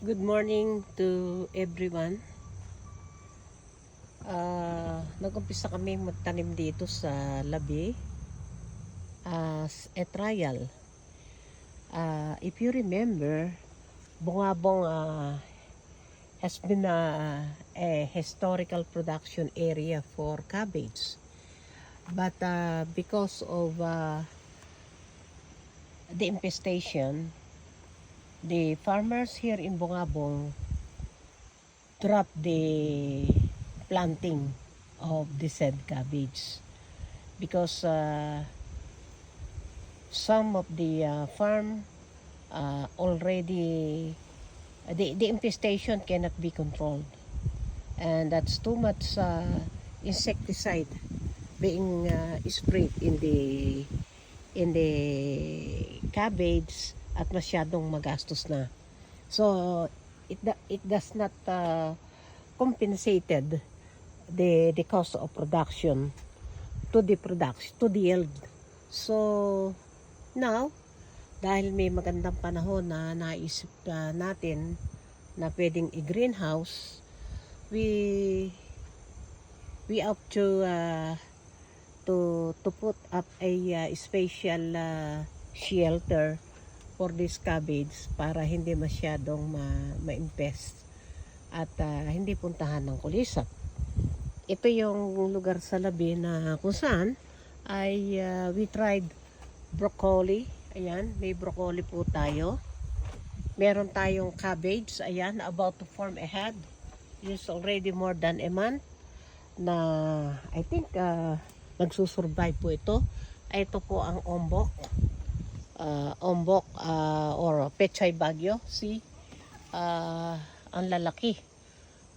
Good morning to everyone. Nag-umpisa kami magtanim dito sa labi as a trial. If you remember, Bungabong has been a historical production area for cabbage. But because of the infestation, the farmers here in Bungabong dropped the planting of the said cabbage because some of the farm already the infestation cannot be controlled, and that's too much insecticide being sprayed in the cabbage at masyadong magastos na. So it does not compensated the cost of production to the yield. So now, dahil may magandang panahon na naisip natin na pwedeng i-greenhouse, we have to put up a special shelter for this cabbage para hindi masyadong ma-infest at hindi puntahan ng kulisap. Ito yung lugar sa labi na kung saan ay we tried broccoli. Ayan, may broccoli po tayo. Meron tayong cabbage, ayan, about to form a head. It's already more than a month na I think nagsusurvive po ito. Ito po ang ombok. Or pechay bagyo. See, ang lalaki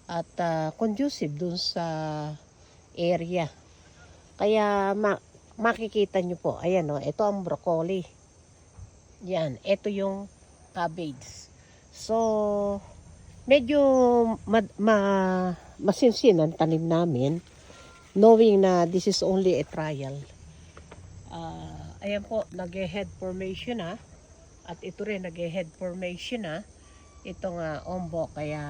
at conducive dun sa area. Kaya makikita nyo po, ayan o, ito ang broccoli. Yan, ito yung cabbage. So, medyo masinsin ang tanim namin, knowing na this is only a trial. Ayan po, nag-head formation na. At ito rin, nag-head formation na. Itong ombok, kaya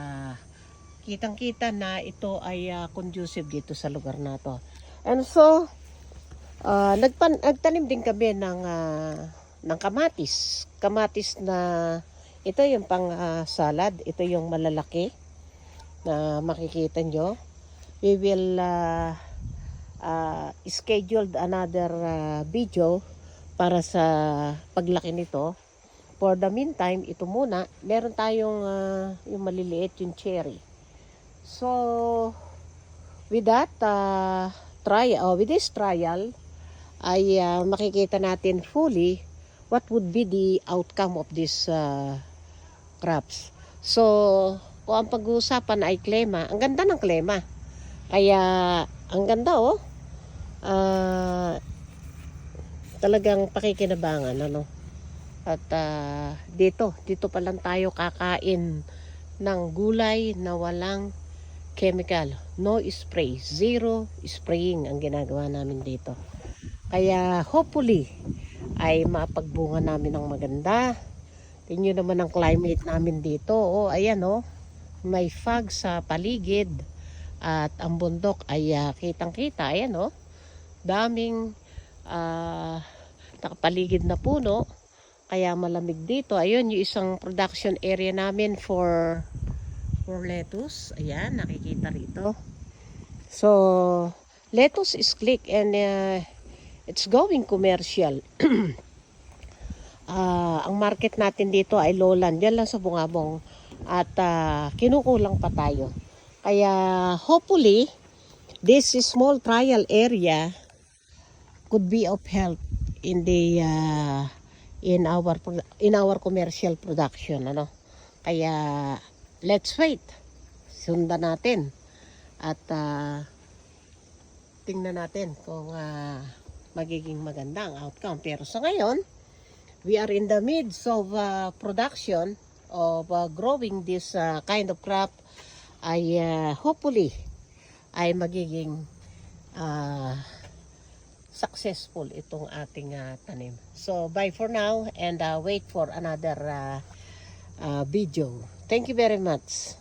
kitang-kita na ito ay conducive dito sa lugar na to. And so, nagtanim din kami ng kamatis. Kamatis na, ito yung pang salad. Ito yung malalaki na makikita nyo. We will schedule another video para sa paglaki nito. For the meantime, ito muna, meron tayong yung maliliit, yung cherry. So, with that with this trial, ay makikita natin fully what would be the outcome of these crops. So, kung ang pag-uusapan ay klema, ang ganda ng klema. Kaya, ang ganda talagang pakikinabangan, ano. At dito pa lang tayo kakain ng gulay na walang chemical. No spray, zero spraying ang ginagawa namin dito. Kaya hopefully ay mapagbunga namin ng maganda. Tingnan naman ang climate namin dito. Ayan may fog sa paligid at ang bundok ay kitang-kita. Ayan daming nakapaligid na puno. Kaya malamig dito. Ayun yung isang production area namin for lettuce. Ayan, nakikita rito. So, lettuce is click and it's going commercial. Ang market natin dito ay lowland. Diyan lang sa Bungabong. At kinukulang pa tayo. Kaya hopefully, this small trial area could be of help in the in our commercial production, ano. Kaya let's wait. Sundan natin at tingnan natin kung magiging maganda ang outcome. Pero sa ngayon, we are in the midst of production of growing this kind of crop. Ay hopefully ay magiging successful itong ating tanim. So bye for now and wait for another video. Thank you very much.